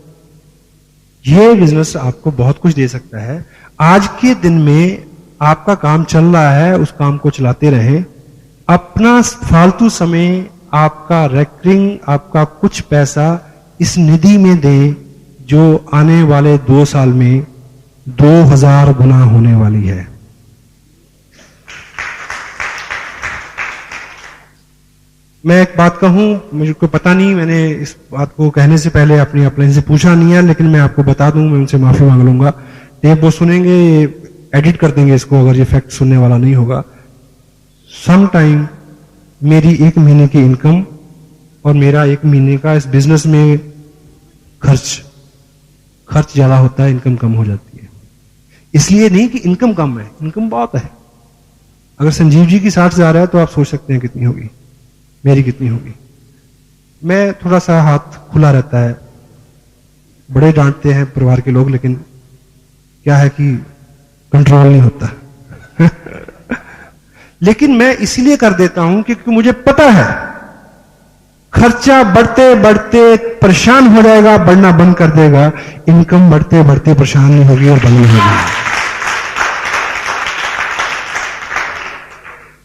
ये बिजनेस आपको बहुत कुछ दे सकता है। आज के दिन में आपका काम चल रहा है, उस काम को चलाते रहें। अपना फालतू समय, आपका रेकरिंग, आपका कुछ पैसा इस निधि में दें जो आने वाले 2 साल में 2000 गुना होने वाली है। मैं एक बात कहूं, मुझे को पता नहीं, मैंने इस बात को कहने से पहले अपनी अपलाइन से पूछा नहीं है, लेकिन मैं आपको बता दूं, मैं उनसे माफी मांग लूंगा। टेप वो सुनेंगे, एडिट कर देंगे इसको अगर ये फैक्ट सुनने वाला नहीं होगा। सम टाइम मेरी 1 महीने की इनकम और मेरा 1 महीने का इस बिजनेस में खर्च ज्यादा होता है, इनकम कम हो जाती है। इसलिए नहीं कि इनकम कम है, इनकम बहुत है। अगर संजीव जी की 60 हजार है तो आप सोच सकते हैं कितनी होगी, मेरी कितनी होगी। मैं थोड़ा सा हाथ खुला रहता है, बड़े डांटते हैं परिवार के लोग, लेकिन क्या है कि कंट्रोल नहीं होता। लेकिन मैं इसीलिए कर देता हूं क्योंकि मुझे पता है खर्चा बढ़ते बढ़ते परेशान हो जाएगा, बढ़ना बंद कर देगा। इनकम बढ़ते बढ़ते परेशान नहीं होगी और बंद नहीं होगी।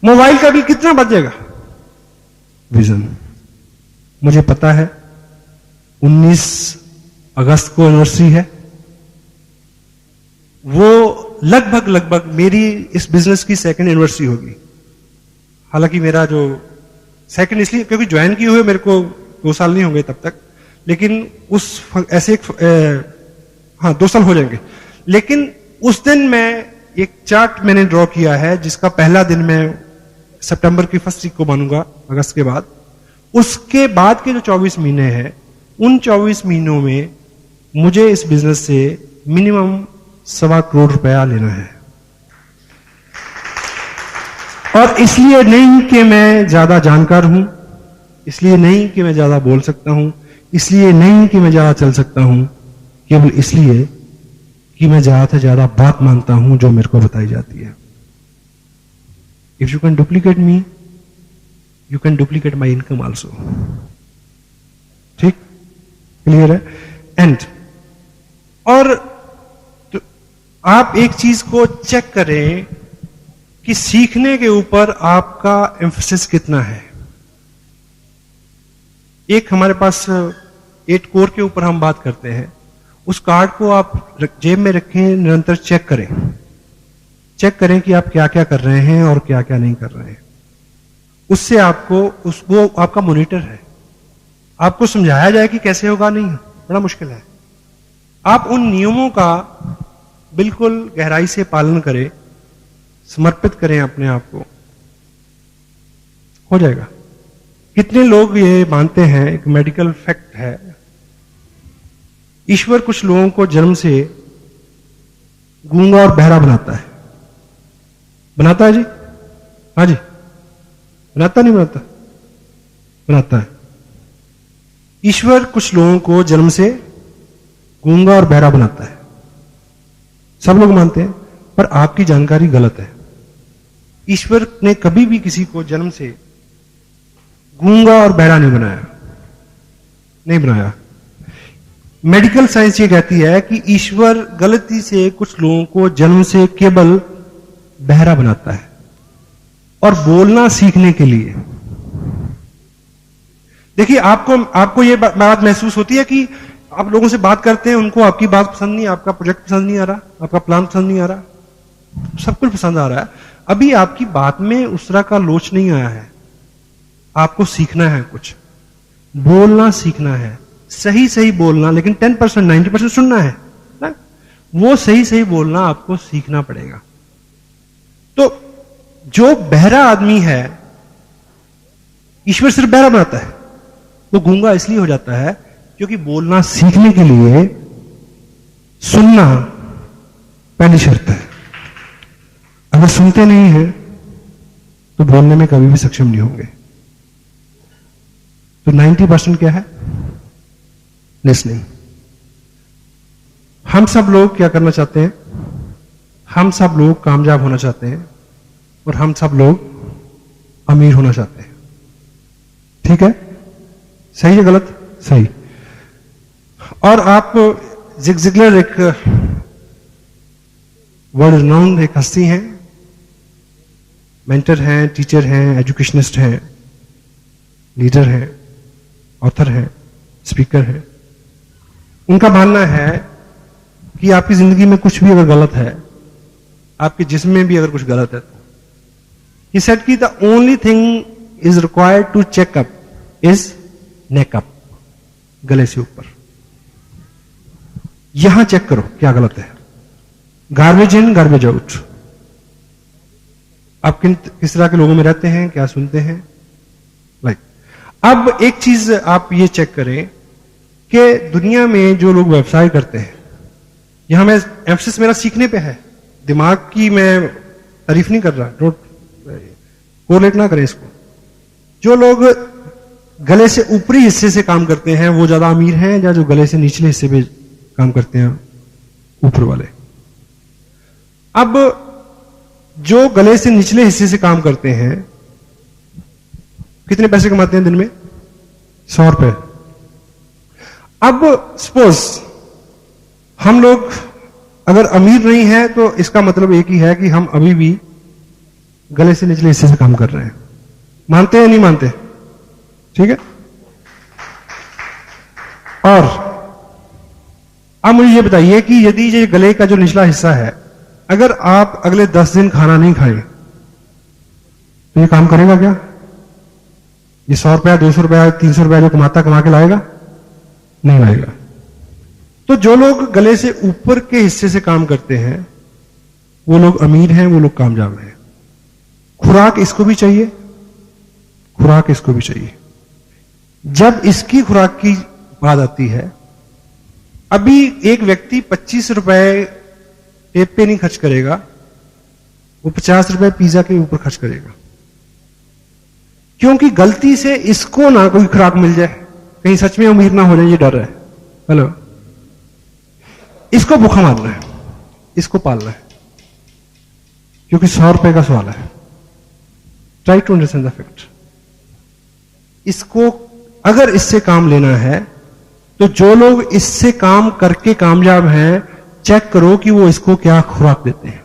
मोबाइल का बिल कितना बचेगा? विजन। मुझे पता है 19 अगस्त को एनिवर्सरी है, वो लगभग मेरी इस बिजनेस की 2nd एनिवर्सरी होगी। हालांकि मेरा जो 2nd इसलिए क्योंकि ज्वाइन किए हुए मेरे को 2 साल नहीं होंगे तब तक, लेकिन उस ऐसे हाँ 2 साल हो जाएंगे। लेकिन उस दिन मैं एक चार्ट मैंने ड्रॉ किया है जिसका पहला दिन मैं सितंबर की 1st वीक को मानूंगा, अगस्त के बाद। उसके बाद के जो 24 महीने हैं, उन 24 महीनों में मुझे इस बिजनेस से मिनिमम 1.25 करोड़ रुपया लेना है। और इसलिए नहीं कि मैं ज्यादा जानकार हूं, इसलिए नहीं कि मैं ज्यादा बोल सकता हूं, इसलिए नहीं कि मैं ज्यादा चल सकता हूं, केवल इसलिए कि मैं ज्यादा से ज्यादा बात मानता हूं जो मेरे को बताई जाती है। If you can duplicate me, you can duplicate my income also. ठीक, क्लियर है? एंड और तो आप एक चीज को चेक करें कि सीखने के ऊपर आपका एम्फेसिस कितना है। एक हमारे पास 8 कोर के ऊपर हम बात करते हैं, उस कार्ड को आप जेब में रखें, निरंतर चेक करें कि आप क्या क्या कर रहे हैं और क्या क्या नहीं कर रहे हैं। उससे वो आपका मॉनिटर है। आपको समझाया जाए कि कैसे होगा, नहीं, बड़ा मुश्किल है। आप उन नियमों का बिल्कुल गहराई से पालन करें, समर्पित करें अपने आप को, हो जाएगा। कितने लोग ये मानते हैं, एक मेडिकल फैक्ट है, ईश्वर कुछ लोगों को जन्म से गूंगा और बहरा बनाता है। बनाता है जी? हाँ जी, बनाता नहीं बनाता? बनाता है। ईश्वर कुछ लोगों को जन्म से गूंगा और बहरा बनाता है, सब लोग मानते हैं, पर आपकी जानकारी गलत है। ईश्वर ने कभी भी किसी को जन्म से गूंगा और बहरा नहीं बनाया, नहीं बनाया। मेडिकल साइंस ये कहती है कि ईश्वर गलती से कुछ लोगों को जन्म से केवल बहरा बनाता है और बोलना सीखने के लिए। देखिए, आपको ये बात महसूस होती है कि आप लोगों से बात करते हैं, उनको आपकी बात पसंद नहीं, आपका प्रोजेक्ट पसंद नहीं आ रहा, आपका प्लान पसंद नहीं आ रहा, सब कुछ पसंद आ रहा है, अभी आपकी बात में उस तरह का लोच नहीं आया है। आपको सीखना है, कुछ बोलना सीखना है, सही सही बोलना, लेकिन 10% 90% सुनना है ना? वो सही सही बोलना आपको सीखना पड़ेगा। तो जो बहरा आदमी है, ईश्वर सिर्फ बहरा बनाता है, वो गूंगा इसलिए हो जाता है क्योंकि बोलना सीखने के लिए सुनना पहली शर्त है। अगर सुनते नहीं हैं तो बोलने में कभी भी सक्षम नहीं होंगे। तो 90% क्या है? लिसनिंग। हम सब लोग क्या करना चाहते हैं? हम सब लोग कामयाब होना चाहते हैं और हम सब लोग अमीर होना चाहते हैं। ठीक है? सही है गलत? सही। और आप जिग जिगलर एक वर्ल्ड रिनाउंड एक हस्ती हैं, मेंटर हैं, टीचर हैं, एजुकेशनिस्ट हैं, लीडर हैं, ऑथर हैं, स्पीकर हैं। उनका मानना है कि आपकी जिंदगी में कुछ भी अगर गलत है, आपके जिस्म में भी अगर कुछ गलत है, तो he said कि the only thing is required to check up is neck up, गले से ऊपर। यहां चेक करो क्या गलत है। Garbage in garbage out. आप किस तरह के लोगों में रहते हैं, क्या सुनते हैं, लाइक अब एक चीज आप ये चेक करें कि दुनिया में जो लोग व्यवसाय करते हैं, यहां मैं एम्फसिस मेरा सीखने पे है, दिमाग की मैं तारीफ नहीं कर रहा, डोंट कोरिलेट ना करें इसको। जो लोग गले से ऊपरी हिस्से से काम करते हैं वो ज्यादा अमीर हैं, या जो गले से निचले हिस्से पे काम करते हैं ऊपर वाले। अब जो गले से निचले हिस्से से काम करते हैं कितने पैसे कमाते हैं दिन में? 100 रुपए। अब सपोज हम लोग अगर अमीर नहीं है तो इसका मतलब एक ही है कि हम अभी भी गले से निचले हिस्से से काम कर रहे हैं। मानते हैं नहीं मानते? ठीक है। और अब मुझे ये बताइए कि यदि ये गले का जो निचला हिस्सा है, अगर आप अगले 10 दिन खाना नहीं खाए तो ये काम करेगा क्या? ये 100 रुपया, 200 रुपया, 300 रुपया जो कमा के लाएगा? नहीं लाएगा। तो जो लोग गले से ऊपर के हिस्से से काम करते हैं वो लोग अमीर हैं, वो लोग कामयाब हैं। खुराक इसको भी चाहिए, खुराक इसको भी चाहिए। जब इसकी खुराक की बात आती है, अभी एक व्यक्ति 25 रुपए टेप पे नहीं खर्च करेगा, वो 50 रुपए पिज्जा के ऊपर खर्च करेगा, क्योंकि गलती से इसको ना कोई खुराक मिल जाए, कहीं सच में अमीर ना हो जाए, ये डर है। हेलो, इसको भूखा मारना है, इसको पालना है, क्योंकि 100 रुपए का सवाल है। Try to understand the fact. इसको अगर इससे काम लेना है तो जो लोग इससे काम करके कामयाब हैं, चेक करो कि वो इसको क्या खुराक देते हैं।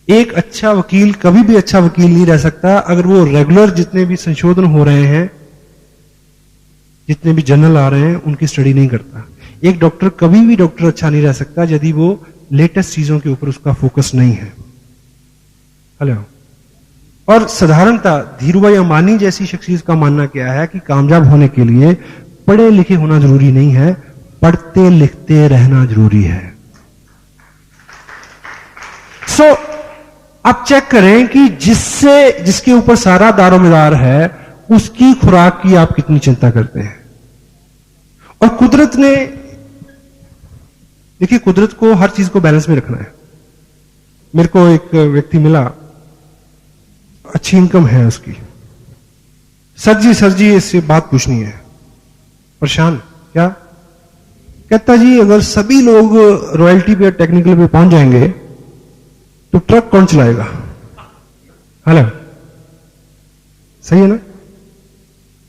एक अच्छा वकील कभी भी अच्छा वकील नहीं रह सकता अगर वो रेगुलर जितने भी संशोधन हो रहे हैं, जितने भी जर्नल आ रहे हैं, उनकी स्टडी नहीं करता। एक डॉक्टर कभी भी डॉक्टर अच्छा नहीं रह सकता यदि वो लेटेस्ट चीजों के ऊपर उसका फोकस नहीं है। हेलो। और साधारणतः धीरूभाई अंबानी जैसी शख्सियत का मानना क्या है कि कामयाब होने के लिए पढ़े लिखे होना जरूरी नहीं है, पढ़ते लिखते रहना जरूरी है। सो आप चेक करें कि जिसके ऊपर सारा दारोमदार है उसकी खुराक की आप कितनी चिंता करते हैं। और कुदरत ने, देखिए कुदरत को हर चीज को बैलेंस में रखना है। मेरे को एक व्यक्ति मिला, अच्छी इनकम है उसकी, सर जी इससे बात पूछनी है। परेशान क्या? कहता जी अगर सभी लोग रॉयल्टी पे टेक्निकल पे पहुंच जाएंगे तो ट्रक कौन चलाएगा? हेलो, सही है ना?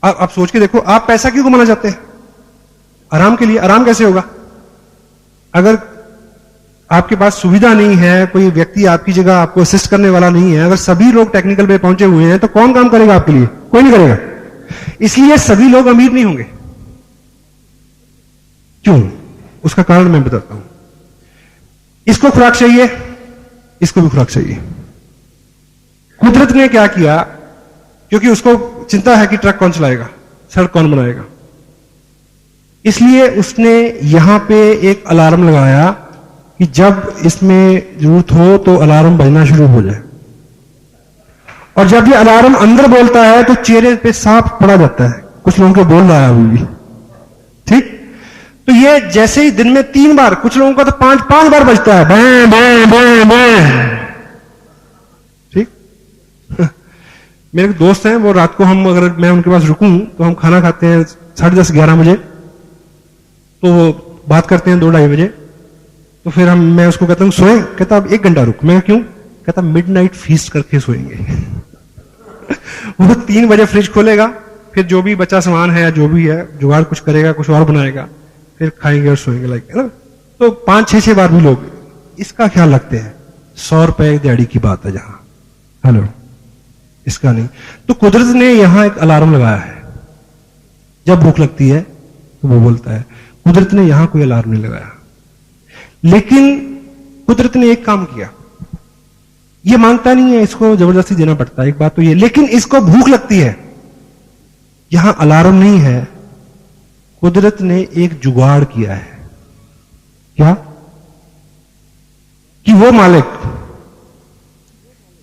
आप सोच के देखो, आप पैसा क्यों कमाना चाहते हैं? आराम के लिए। आराम कैसे होगा? अगर आपके पास सुविधा नहीं है, कोई व्यक्ति आपकी जगह आपको असिस्ट करने वाला नहीं है, अगर सभी लोग टेक्निकल पे पहुंचे हुए हैं, तो कौन काम करेगा आपके लिए? कोई नहीं करेगा। इसलिए सभी लोग अमीर नहीं होंगे। क्यों? उसका कारण मैं बताता हूं। इसको खुराक चाहिए, इसको भी खुराक चाहिए। कुदरत ने क्या किया, क्योंकि उसको चिंता है कि ट्रक कौन चलाएगा, सड़क कौन बनाएगा, इसलिए उसने यहां पे एक अलार्म लगाया कि जब इसमें जरूरत हो तो अलार्म बजना शुरू हो जाए। और जब ये अलार्म अंदर बोलता है तो चेहरे पे साफ पड़ा जाता है, कुछ लोगों को बोल रहा है अभी भी, ठीक? तो ये जैसे ही दिन में 3 बार, कुछ लोगों का तो 5 बार बजता है, बैं बैं बैं बैं, ठीक? मेरे दोस्त हैं, वो रात को हम, अगर मैं उनके पास रुकूं तो हम खाना खाते हैं 10:30 11 बजे, तो वो बात करते हैं 2-2:30 बजे। तो फिर मैं उसको कहता हूं सोए, कहता अब 1 घंटा रुक। मैं क्यों? कहता मिडनाइट फीस्ट करके सोएंगे। वो 3 बजे फ्रिज खोलेगा, फिर जो भी बचा सामान है, जो भी है जुगाड़ कुछ करेगा, कुछ और बनाएगा, फिर खाएंगे और सोएंगे, लाइक, है ना? तो 5-6 बार भी लोग इसका ख्याल रखते हैं। 100 रुपए दिहाड़ी की बात है जहां, हेलो, इसका नहीं। तो कुदरत ने यहां एक अलार्म लगाया है, जब भूख लगती है तो वो बोलता है। कुदरत ने यहां कोई अलार्म नहीं लगाया, लेकिन कुदरत ने एक काम किया। ये मांगता नहीं है, इसको जबरदस्ती देना पड़ता है, एक बात तो ये, लेकिन इसको भूख लगती है। यहां अलार्म नहीं है, कुदरत ने एक जुगाड़ किया है। क्या? कि वो मालिक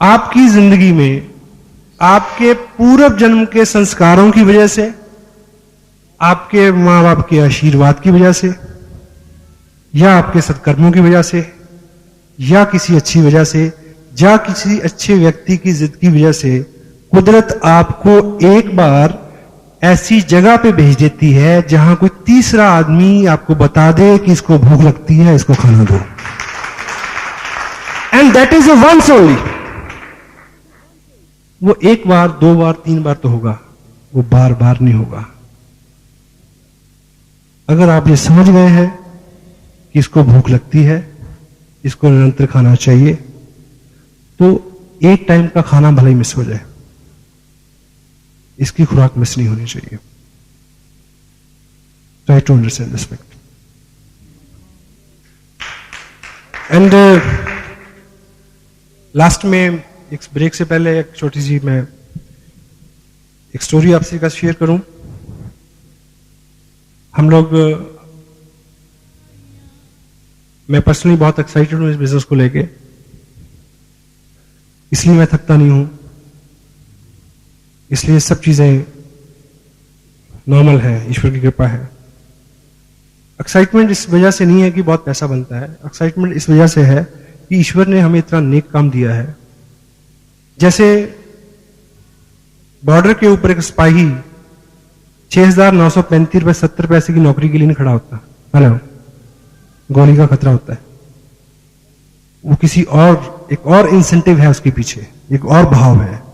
आपकी जिंदगी में आपके पूर्व जन्म के संस्कारों की वजह से, आपके मां बाप के आशीर्वाद की वजह से, या आपके सत्कर्मों की वजह से, या किसी अच्छी वजह से, या किसी अच्छे व्यक्ति की जिद की वजह से, कुदरत आपको एक बार ऐसी जगह पे भेज देती है जहां कोई तीसरा आदमी आपको बता दे कि इसको भूख लगती है, इसको खाना दो। And that is a once only. वो 1 बार, 2 बार, 3 बार तो होगा, वो बार बार नहीं होगा। अगर आप ये समझ गए हैं कि इसको भूख लगती है, इसको निरंतर खाना चाहिए, तो एक टाइम का खाना भले ही मिस हो जाए, इसकी खुराक मिस नहीं होनी चाहिए। Try to understand this fact. And last में, एक ब्रेक से पहले एक छोटी सी मैं एक स्टोरी आपसे का शेयर करूं। हम लोग, मैं पर्सनली बहुत एक्साइटेड हूं इस बिजनेस को लेके, इसलिए मैं थकता नहीं हूं, इसलिए सब चीजें नॉर्मल है, ईश्वर की कृपा है। एक्साइटमेंट इस वजह से नहीं है कि बहुत पैसा बनता है, एक्साइटमेंट इस वजह से है कि ईश्वर ने हमें इतना नेक काम दिया है। जैसे बॉर्डर के ऊपर एक सिपाही 6,935 रुपए 70 पैसे की नौकरी के लिए नहीं खड़ा होता, हेलो, गोली का खतरा होता है। वो किसी और, एक और इंसेंटिव है उसके पीछे, एक और भाव है।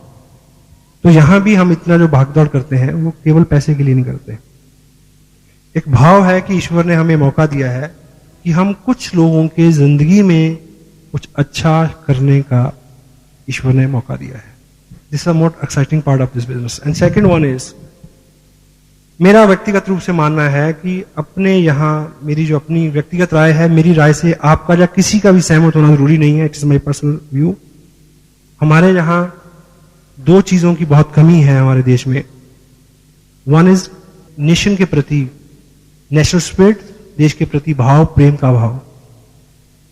तो यहां भी हम इतना जो भागदौड़ करते हैं वो केवल पैसे के लिए नहीं करते। एक भाव है कि ईश्वर ने हमें मौका दिया है कि हम कुछ लोगों के जिंदगी में कुछ अच्छा करने का ईश्वर ने मौका दिया है। This is the most exciting part of this business. And second one is, मेरा व्यक्तिगत रूप से मानना है कि अपने यहां, मेरी जो अपनी व्यक्तिगत राय है, मेरी राय से आपका या किसी का भी सहमत होना जरूरी नहीं है, it is my personal view. हमारे यहां 2 चीजों की बहुत कमी है हमारे देश में। वन इज नेशन के प्रति, नेशनल स्पिरिट, देश के प्रति भाव, प्रेम का भाव।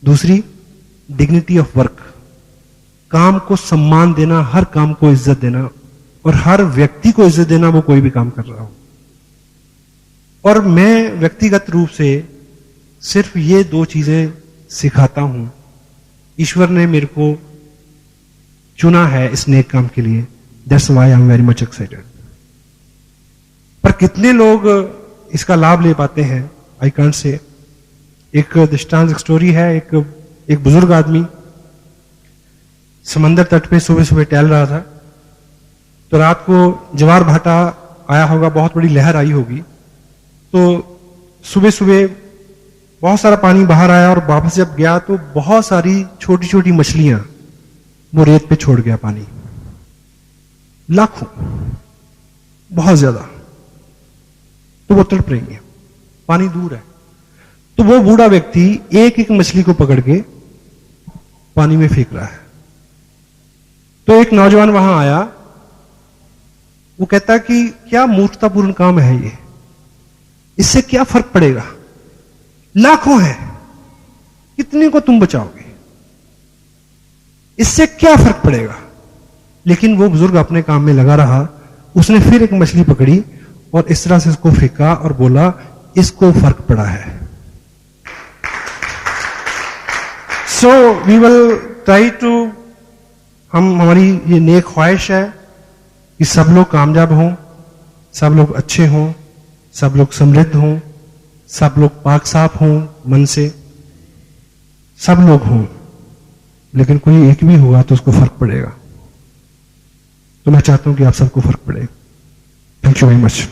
दूसरी, डिग्निटी ऑफ वर्क, काम को सम्मान देना, हर काम को इज्जत देना, और हर व्यक्ति को इज्जत देना, वो कोई भी काम कर रहा हो। और मैं व्यक्तिगत रूप से सिर्फ ये 2 चीजें सिखाता हूं। ईश्वर ने मेरे को चुना है इस नेक काम के लिए, that's why I am very much excited. पर कितने लोग इसका लाभ ले पाते हैं, आई कांट से। एक दृष्टांत, एक स्टोरी है। एक बुजुर्ग आदमी समंदर तट पे सुबह सुबह टहल रहा था, तो रात को ज्वार भाटा आया होगा, बहुत बड़ी लहर आई होगी। तो सुबह सुबह बहुत सारा पानी बाहर आया और वापस जब गया तो बहुत सारी छोटी छोटी मछलियां वो रेत पे छोड़ गया पानी, लाखों, बहुत ज्यादा। तो वो तड़प रही है, पानी दूर है। तो वो बूढ़ा व्यक्ति एक एक मछली को पकड़ के पानी में फेंक रहा है। तो एक नौजवान वहां आया, वो कहता कि क्या मूर्खतापूर्ण काम है ये, इससे क्या फर्क पड़ेगा, लाखों हैं, कितने को तुम बचाओगे, इससे क्या फर्क पड़ेगा। लेकिन वो बुजुर्ग अपने काम में लगा रहा। उसने फिर एक मछली पकड़ी और इस तरह से उसको फेंका और बोला इसको फर्क पड़ा है। So we will try to, हमारी ये नेक ख्वाहिश है कि सब लोग कामयाब हों, सब लोग अच्छे हों, सब लोग समृद्ध हों, सब लोग पाक साफ हों मन से, सब लोग हों। लेकिन कोई एक भी होगा तो उसको फर्क पड़ेगा। तो मैं चाहता हूं कि आप सबको फर्क पड़े। Thank you very much.